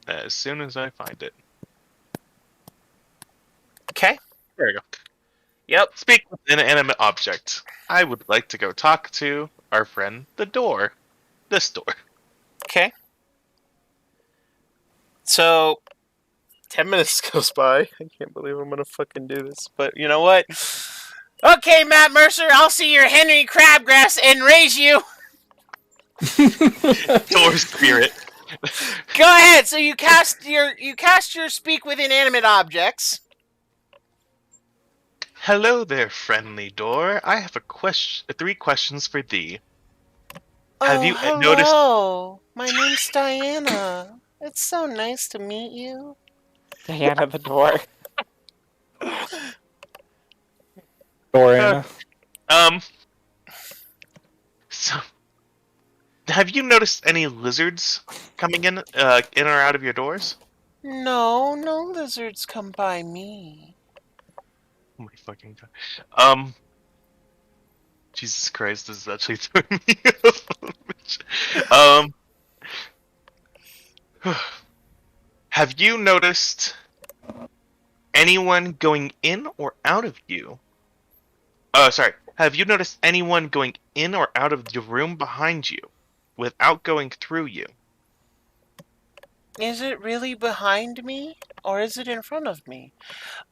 As soon as I find it. Okay. There we go. Yep. Speak with an inanimate object. I would like to go talk to our friend, the door. This door. Okay. So, 10 minutes goes by. I can't believe I'm gonna fucking do this, but you know what? Okay, Matt Mercer, I'll see your Henry Crabgrass and raise you. Door spirit. Go ahead. So you cast your speak with inanimate objects. Hello there, friendly door. I have 3 questions for thee. Have you noticed? Hello. My name's Diana. It's so nice to meet you. Diana the door. Doriana. So, have you noticed any lizards coming in or out of your doors? No lizards come by me. Oh my fucking god. Jesus Christ, this is actually throwing me off. Have you noticed anyone going in or out of you? Oh, sorry. Have you noticed anyone going in or out of the room behind you without going through you? Is it really behind me, or is it in front of me?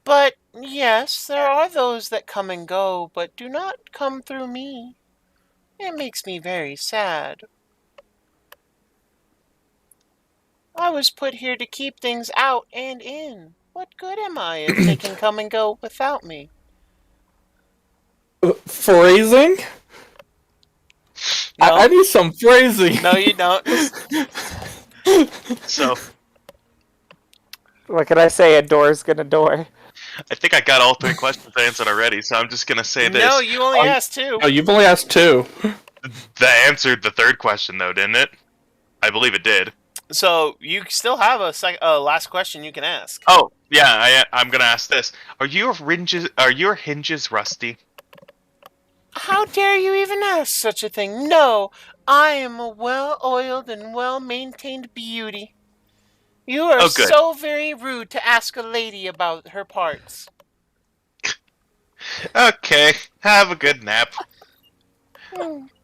But yes, there are those that come and go, but do not come through me. It makes me very sad. I was put here to keep things out and in. What good am I if they can come and go without me? Phrasing? No, I need some phrasing. no, you don't. So, What can I say? A door's gonna door. I think I got all 3 questions answered already, so I'm just gonna say this. No, you only asked 2. Oh, you've only asked 2. That answered the 3rd question, though, didn't it? I believe it did. So you still have a last question you can ask. Oh, yeah, I'm gonna ask this. Are your hinges rusty? How dare you even ask such a thing? No, I am a well-oiled and well-maintained beauty. You are Oh, good. so very rude to ask a lady about her parts. Okay, have a good nap.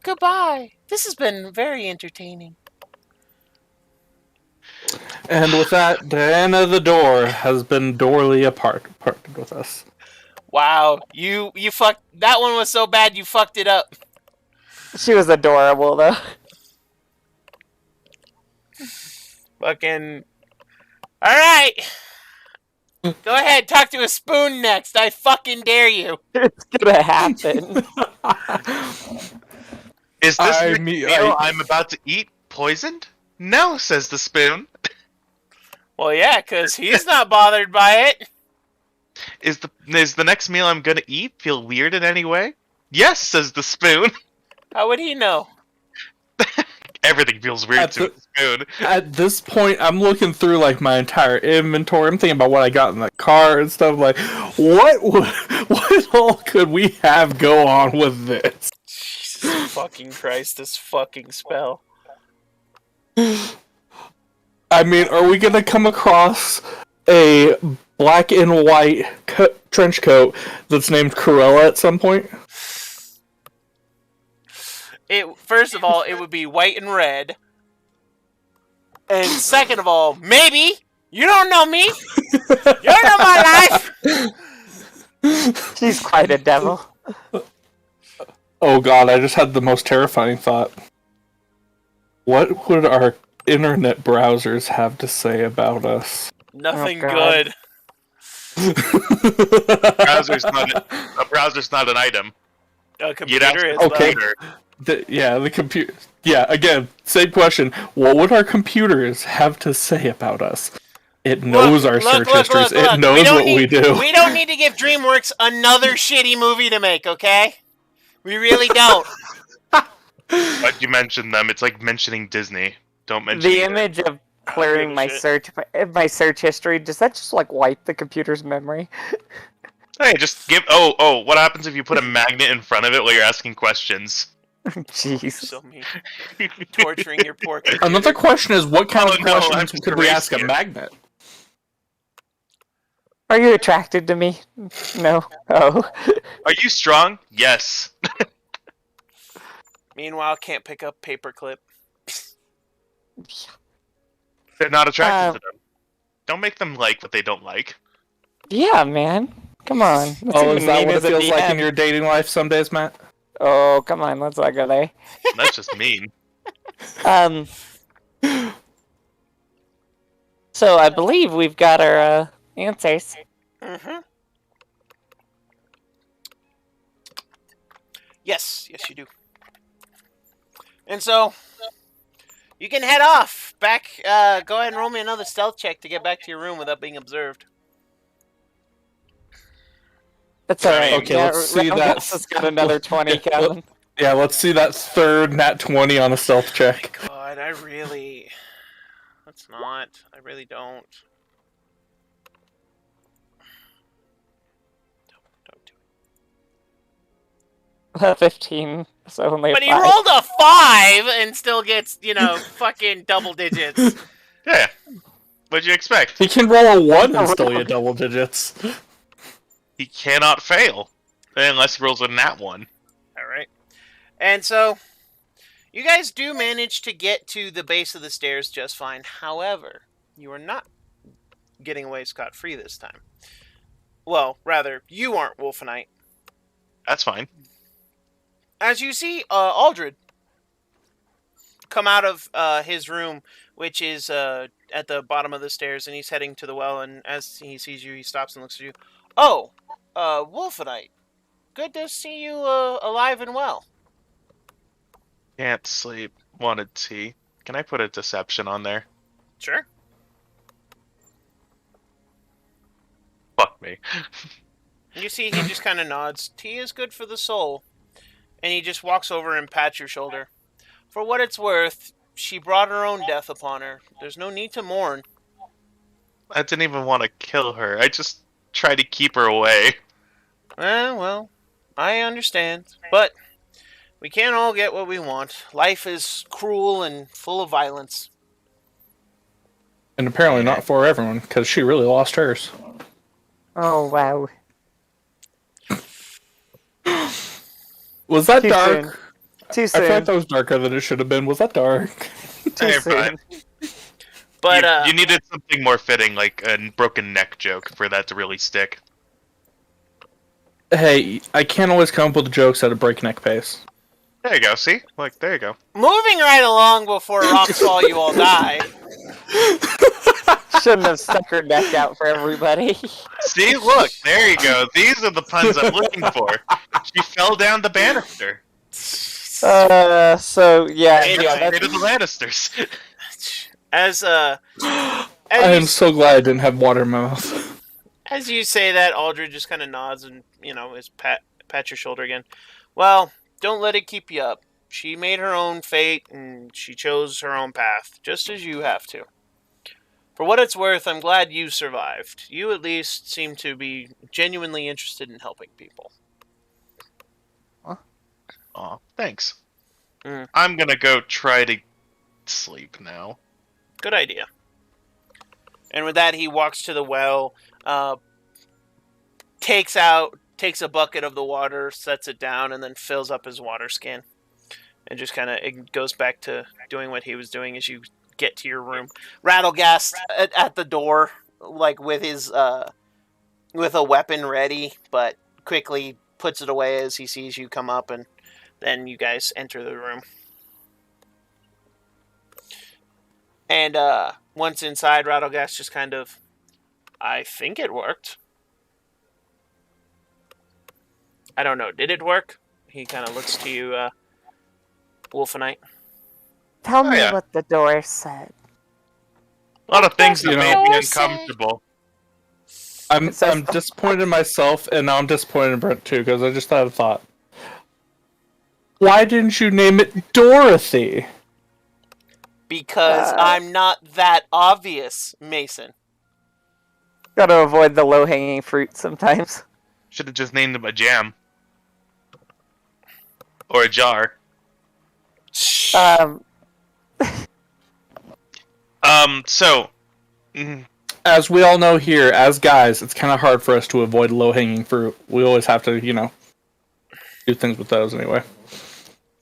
Goodbye. This has been very entertaining. And with that, Diana the Door has been doorly parted with us. Wow, you fucked. That one was so bad you fucked it up. She was adorable though. Fucking. All right. Go ahead, talk to a spoon next. I fucking dare you. It's gonna happen. Is this I the mean, meal I'm about to eat poisoned? No, says the spoon. Well, yeah, because he's not bothered by it. Is the next meal I'm gonna eat feel weird in any way? Yes, says the spoon. How would he know? Everything feels weird to the spoon. At this point, I'm looking through like my entire inventory. I'm thinking about what I got in the car and stuff. Like, what all could we have go on with this? Jesus fucking Christ, this fucking spell. I mean, are we gonna come across a black and white trench coat that's named Cruella at some point? First of all, it would be white and red. And second of all, maybe you don't know me. You don't know my life. She's quite a devil. Oh god, I just had the most terrifying thought. What would our internet browsers have to say about us? Nothing Oh, God. good. A browser's not an item. A You'd ask computer is the Okay. computer. The computer. Yeah, again, same question. What would our computers have to say about us? It knows our search histories. It knows what we do. We don't need to give DreamWorks another shitty movie to make, okay? We really don't. But you mentioned them. It's like mentioning Disney. Don't mention The it. image of clearing my search history, does that just like wipe the computer's memory? Hey, just give. Oh. What happens if you put a magnet in front of it while you're asking questions? Jeez. So mean. Torturing your poor computer. Another question is, what kind of no, I'm questions just could we erase ask a you. magnet? Are you attracted to me? No. Oh. Are you strong? Yes. Meanwhile, can't pick up paperclip. They're not attracted Uh, to them. Don't make them like what they don't like. Yeah, man. Come on. Let's Oh, even is that mean what it as a feels like in DM. your dating life some days, Matt? Oh, come on. Let's not go there. That's just mean. So I believe we've got our answers. Mm-hmm. Yes, you do. And so, you can head off. Back, go ahead and roll me another stealth check to get back to your room without being observed. That's alright. Okay, let's see that. It's got another 20, Kevin. Yeah, let's see that third nat 20 on a stealth check. God, I really... Let's not. I really don't. Don't do it. 15. So only a But he 5. rolled a 5 and still gets, fucking double digits. Yeah. What'd you expect? He can roll a 1 and still get double digits. He cannot fail. Unless he rolls a nat 1. Alright. And so, you guys do manage to get to the base of the stairs just fine. However, you are not getting away scot-free this time. Well, rather, you aren't, Wolfenite. That's fine. As you see Aldred come out of his room, which is at the bottom of the stairs, and he's heading to the well, and as he sees you, he stops and looks at you. Oh, Wolfenite. Good to see you alive and well. Can't sleep. Wanted tea. Can I put a deception on there? Sure. Fuck me. You see, he just kind of nods. Tea is good for the soul. And he just walks over and pats your shoulder. For what it's worth, she brought her own death upon her. There's no need to mourn. I didn't even want to kill her. I just tried to keep her away. Well, I understand. But we can't all get what we want. Life is cruel and full of violence. And apparently not for everyone, because she really lost hers. Oh, wow. Was that Too dark? soon. Too I soon. feel like that was darker than it should have been. Was that dark? Too You're soon. fine. But, you needed something more fitting, like a broken neck joke, for that to really stick. Hey, I can't always come up with jokes at a breakneck pace. There you go, see? Like, there you go. moving right along before rocks fall, you all die. Shouldn't have stuck her neck out for everybody. See, look, there you go. These are the puns I'm looking for. She fell down the banister. So, yeah. Anyway, yeah, Made of the Lannisters. I am so glad I didn't have water in my mouth. As you say that, Aldred just kind of nods and, is pat your shoulder again. Well, don't let it keep you up. She made her own fate, and she chose her own path, just as you have to. For what it's worth, I'm glad you survived. You at least seem to be genuinely interested in helping people. Aw, thanks. Mm. I'm gonna go try to sleep now. Good idea. And with that, he walks to the well, takes a bucket of the water, sets it down, and then fills up his water skin. And just kind of goes back to doing what he was doing as you get to your room. Rattlegast at the door, like with his with a weapon ready, but quickly puts it away as he sees you come up, and then you guys enter the room. And once inside, Rattlegast just kind of, I think it worked. I don't know, did it work? He kind of looks to you, Wolfenite. Tell me yeah. what the door said. A lot of things that You made know- me uncomfortable. I'm It says- disappointed in myself, and now I'm disappointed in Brent too, because I just had a thought. Why didn't you name it Dorothy? Because I'm not that obvious, Mason. Gotta avoid the low-hanging fruit sometimes. Should have just named him a jam. Or a jar. So... As we all know here, as guys, it's kind of hard for us to avoid low-hanging fruit. We always have to, do things with those anyway.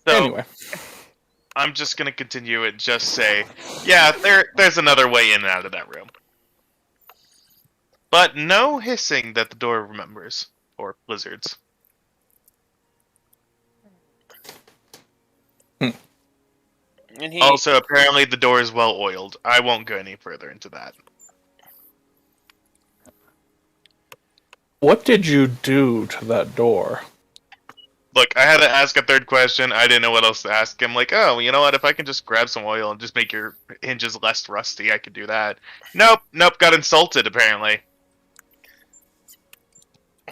So, Anyway. I'm just gonna continue and just say, yeah, there's another way in and out of that room. But no hissing that the door remembers. Or blizzards. And he, Also, apparently the door is well oiled. I won't go any further into that. What did you do to that door? Look, I had to ask a third question. I didn't know what else to ask him. Like, oh, you know what? If I can just grab some oil and just make your hinges less rusty, I could do that. Nope, got insulted, apparently.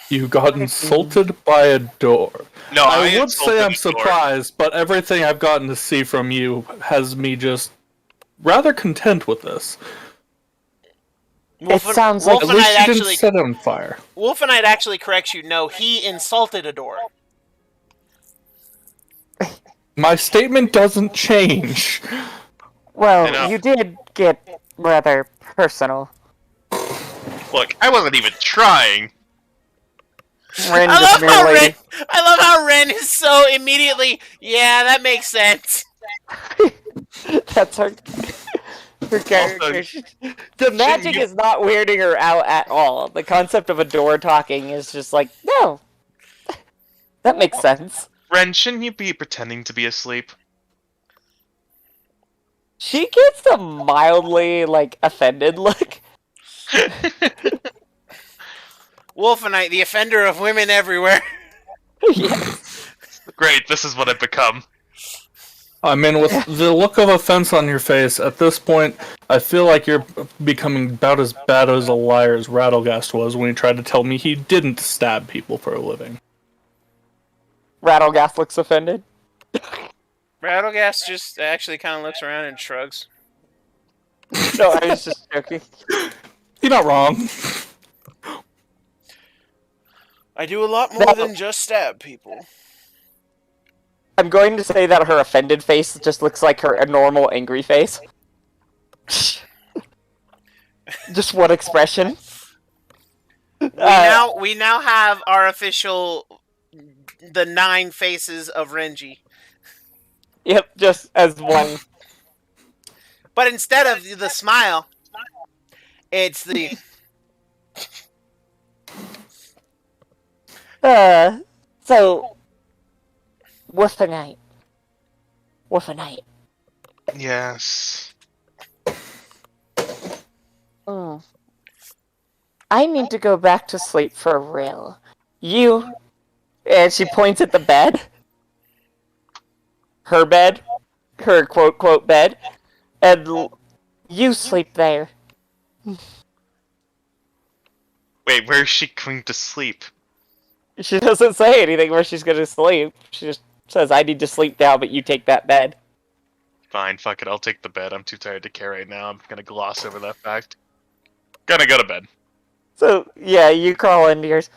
You got insulted by a door. No, I would insulted say I'm the door. surprised, but everything I've gotten to see from you has me just rather content with this. It sounds like- At least Wolfenite you actually, didn't set it on fire. Wolfenite actually corrects you. No, he insulted a door. My statement doesn't change. Well, Enough. you did get rather personal. Look, I wasn't even trying. Ren just merely. I love how Ren is so immediately. Yeah, that makes sense. That's her character. Also, The magic you- is not weirding her out at all. The concept of a door talking is just like, no. That makes sense. Ren, shouldn't you be pretending to be asleep? She gets a mildly, like, offended look. Wolfenite, the offender of women everywhere. Yes. Great, this is what I've become. I mean, with the look of offense on your face, at this point, I feel like you're becoming about as bad as a liar as Rattlegast was when he tried to tell me he didn't stab people for a living. Rattlegath looks offended. Rattlegast just actually kind of looks around and shrugs. No, I was just joking. You're not wrong. I do a lot more than just stab people. I'm going to say that her offended face just looks like her normal angry face. Just one expression. We now have our official the 9 faces of Renji. Yep, just as one. But instead of the smile, it's the So, Wolfenite. Wolfenite. Yes. Mm. I need to go back to sleep for real. You... And she points at the bed. Her bed. Her quote-quote bed. And you sleep there. Wait, where is she going to sleep? She doesn't say anything where she's gonna sleep. She just says, I need to sleep now, but you take that bed. Fine, fuck it, I'll take the bed. I'm too tired to care right now. I'm gonna gloss over that fact. Gonna go to bed. So, yeah, you crawl into yours.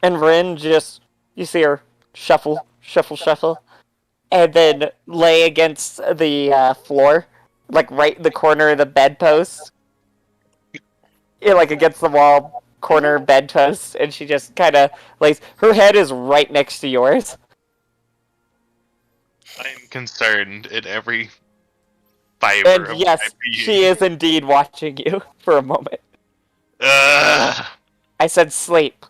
And Rin just, you see her shuffle, and then lay against the floor, like right in the corner of the bedpost. Yeah, like against the wall, corner bedpost, and she just kind of lays. Her head is right next to yours. I'm concerned in every fiber And of yes, my being. she is indeed watching you for a moment. Ugh. I said sleep.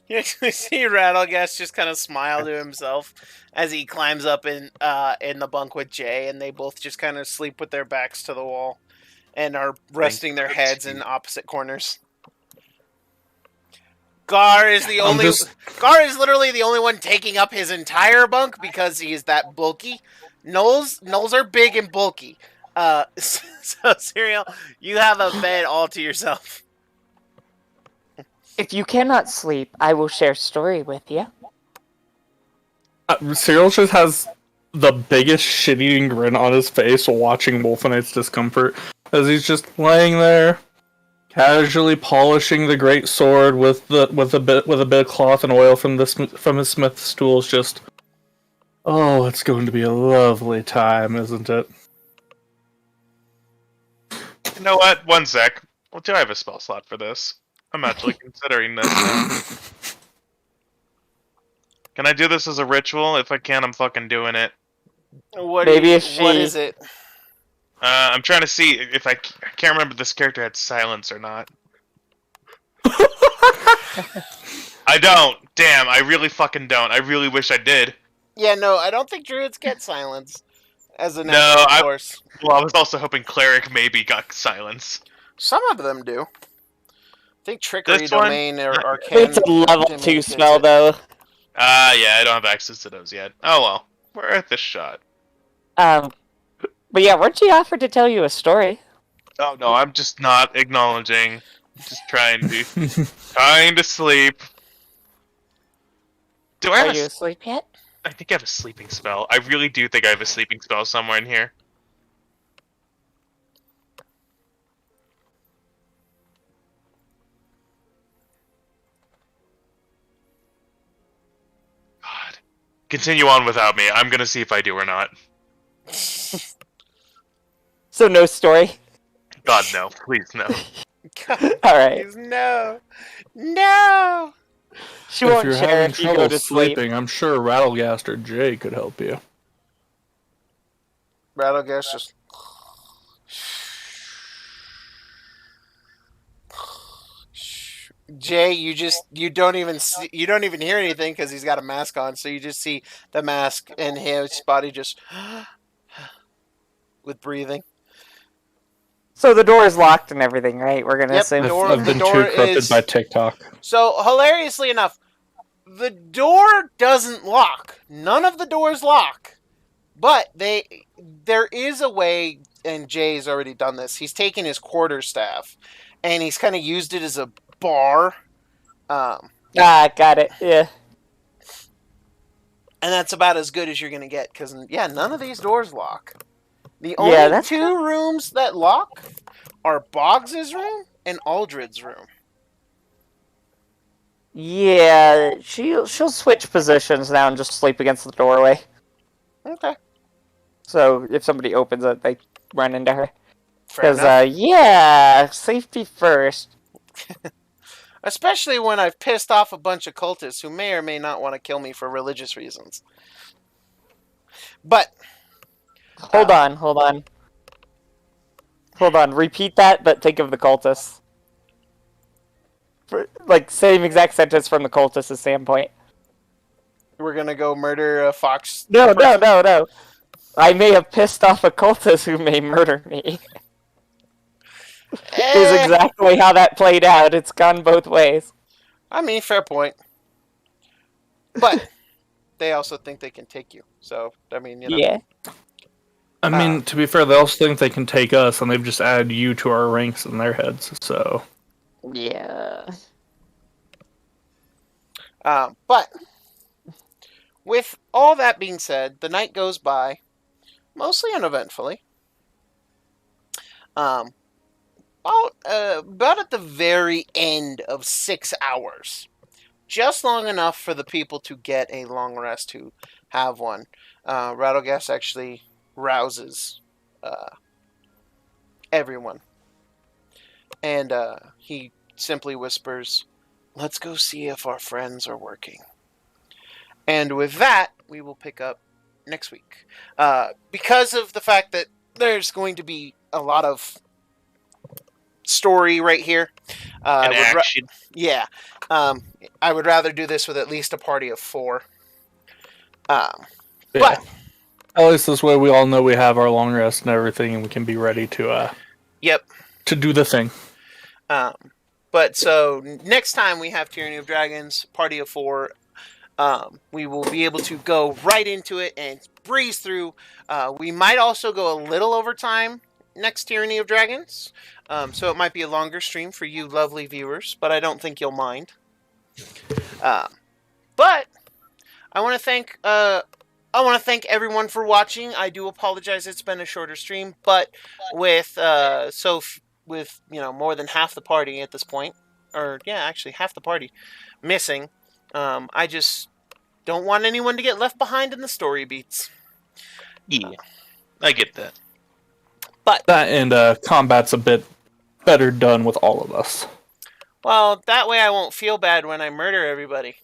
You actually see Rattlegast just kind of smile to himself as he climbs up in the bunk with Jay, and they both just kind of sleep with their backs to the wall and are resting their heads in opposite corners. Gar is Gar is literally the only one taking up his entire bunk because he is that bulky. Knowles are big and bulky. So Serial, you have a bed all to yourself. If you cannot sleep, I will share story with you. Cyril just has the biggest shit-eating grin on his face while watching Wolfenite's discomfort as he's just laying there, casually polishing the great sword with a bit of cloth and oil from his smith's tools. Just, oh, it's going to be a lovely time, isn't it? You know what? One sec. Well, do I have a spell slot for this? I'm actually considering this now. Can I do this as a ritual? If I can, I'm fucking doing it. What Maybe if what she- is it? I'm trying to see if I can't remember if this character had silence or not. I don't. Damn, I really fucking don't. I really wish I did. Yeah, no, I don't think druids get silence as a No, natural course. Well, I was also hoping cleric maybe got silence. Some of them do. I think trickery This one? domain or arcane. It's a level domain 2 gets spell, it. though. Yeah, I don't have access to those yet. Oh well, we're at this shot. But yeah, weren't you offered to tell you a story? Oh no, I'm just not acknowledging. Just trying to sleep. Do I Are have you a, asleep yet? I think I have a sleeping spell. I really do think I have a sleeping spell somewhere in here. God. Continue on without me. I'm gonna see if I do or not. So no story. God, no. Please, no. God, All right. please, no. No! She If won't you're share having if you go trouble to sleep. sleeping, I'm sure Rattlegaster Jay could help you. Rattlegas just... Jay, you don't even hear anything because he's got a mask on, so you just see the mask and his body just with breathing. So the door is locked and everything, right? We're gonna Yep, assume. I've the been door too corrupted is by TikTok. so hilariously enough, the door doesn't lock. None of the doors lock, but there is a way, and Jay's already done this. He's taken his quarterstaff, and he's kind of used it as a bar. Got it. Yeah. And that's about as good as you're going to get, because, yeah, none of these doors lock. The Yeah, only that's two rooms that lock are Boggs's room and Aldred's room. Yeah, she'll switch positions now and just sleep against the doorway. Okay. So if somebody opens it, they run into her. Fair Because, enough. yeah, safety first. Especially when I've pissed off a bunch of cultists who may or may not want to kill me for religious reasons. But... Hold on. Repeat that, but think of the cultists. Like, same exact sentence from the cultist's standpoint. We're going to go murder a fox. No. person? I may have pissed off a cultist who may murder me. Is exactly how that played out. It's gone both ways. I mean, fair point. But they also think they can take you. So, I mean, you know. Yeah. I mean, to be fair, they also think they can take us, and they've just added you to our ranks in their heads, so... Yeah. But, with all that being said, the night goes by, mostly uneventfully. About at the very end of 6 hours. Just long enough for the people to get a long rest who have one. Rattlegas actually rouses everyone. And he simply whispers, "Let's go see if our friends are working." And with that, we will pick up next week. Because of the fact that there's going to be a lot of story right here. And action. I would rather do this with at least a party of 4. Yeah. But At least this way we all know we have our long rest and everything, and we can be ready to to do the thing. But so next time we have Tyranny of Dragons, party of 4, we will be able to go right into it and breeze through. We might also go a little over time next Tyranny of Dragons, so it might be a longer stream for you lovely viewers, but I don't think you'll mind. But I want to thank everyone for watching. I do apologize; it's been a shorter stream, but with more than half the party at this point, or yeah, actually half the party missing, I just don't want anyone to get left behind in the story beats. Yeah, I get that. But that and combat's a bit better done with all of us. Well, that way I won't feel bad when I murder everybody.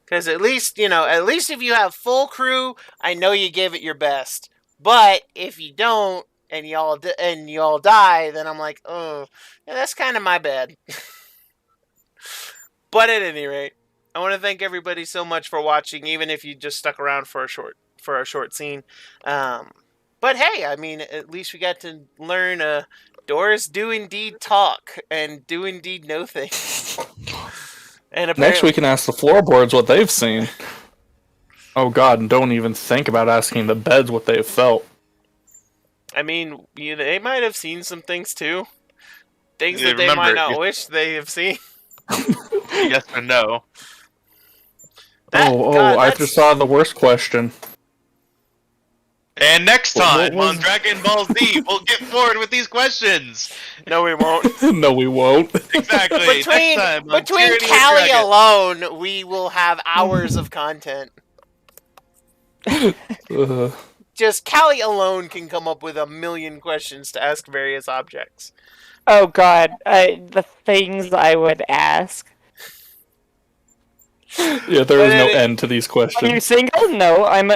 Because at least if you have full crew, I know you gave it your best. But if you don't, and y'all die, then I'm like, oh, yeah, that's kind of my bad. But at any rate, I want to thank everybody so much for watching, even if you just stuck around for a short scene. But hey, I mean, at least we got to learn doors do indeed talk and do indeed know things. And next we can ask the floorboards what they've seen. Oh god, and don't even think about asking the beds what they've felt. I mean, they might have seen some things too. Things Yeah, that they might not wish they have seen. Yes or no? I just saw the worst question. And next time on Dragon Ball Z, we'll get forward with these questions. No, we won't. No, we won't. Exactly. Between Callie alone, we will have hours of content. just Callie alone can come up with a million questions to ask various objects. Oh God, the things I would ask. Yeah, there is no end to these Are you questions. single? No, I'm.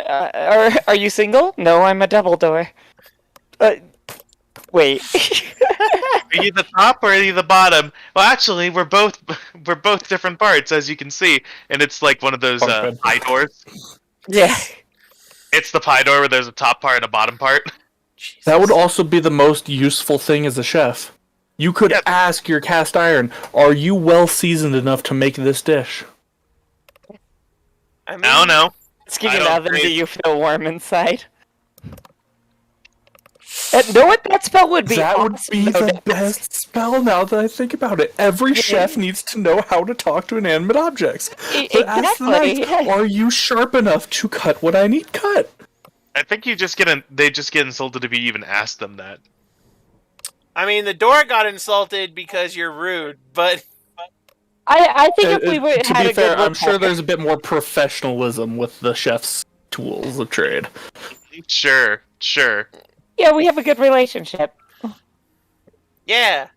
Are you single? No, I'm a double door. Wait. Are you the top or are you the bottom? Well, actually, we're both different parts, as you can see, and it's like one of those Bunk bed. pie doors. Yeah. It's the pie door where there's a top part and a bottom part. Jesus. That would also be the most useful thing as a chef. You could Yep. ask your cast iron, are you well seasoned enough to make this dish? I mean, I don't know. Asking I don't another, do think- you feel warm inside? Know what that spell would be? That would awesome, be though, the to best ask. spell now that I think about it. Every chef needs to know how to talk to inanimate objects. But ask the knights, Exactly. are you sharp enough to cut what I need cut? I think they just get insulted if you even ask them that. I mean, the door got insulted because you're rude, but I think if we would To had be a fair, good I'm sure rapport- there's a bit more professionalism with the chef's tools of trade. Sure. Yeah, we have a good relationship. yeah.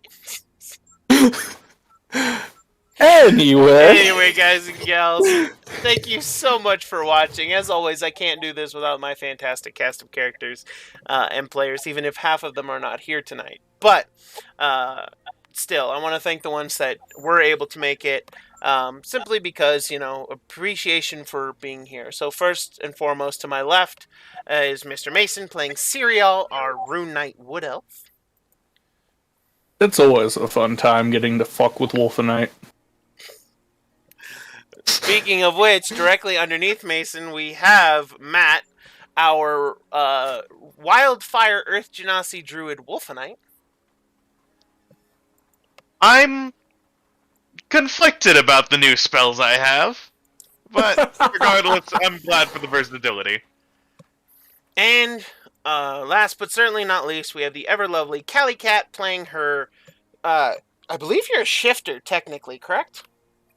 Anyway, Anyway, guys and gals, thank you so much for watching. As always, I can't do this without my fantastic cast of characters and players, even if half of them are not here tonight. But still, I want to thank the ones that were able to make it, simply because, appreciation for being here. So first and foremost, to my left is Mr. Mason playing Serial, our Rune Knight Wood Elf. it's always a fun time getting to fuck with Wolfenite. Speaking of which, directly underneath Mason, we have Matt, our Wildfire Earth Genasi Druid Wolfenite. I'm conflicted about the new spells I have, but regardless, I'm glad for the versatility. And last but certainly not least, we have the ever lovely Callie Cat playing her. I believe you're a shifter, technically, correct?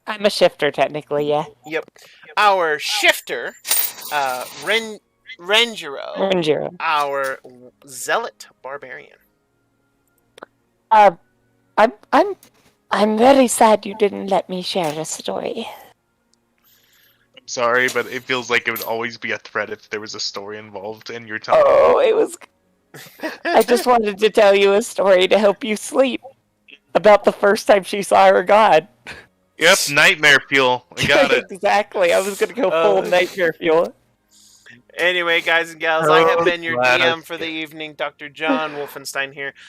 I'm a shifter, technically, yeah. Yep. Our shifter, Renjiro, Renjiro. our zealot barbarian. I'm very sad you didn't let me share a story. I'm sorry, but it feels like it would always be a threat if there was a story involved, and you're telling me. Oh, it was. I just wanted to tell you a story to help you sleep about the first time she saw her god. Yep, nightmare fuel. I got it. Exactly. I was gonna go full nightmare fuel. Anyway, guys and gals, I have been your glad I DM for the evening, Dr. Wolfenstein here.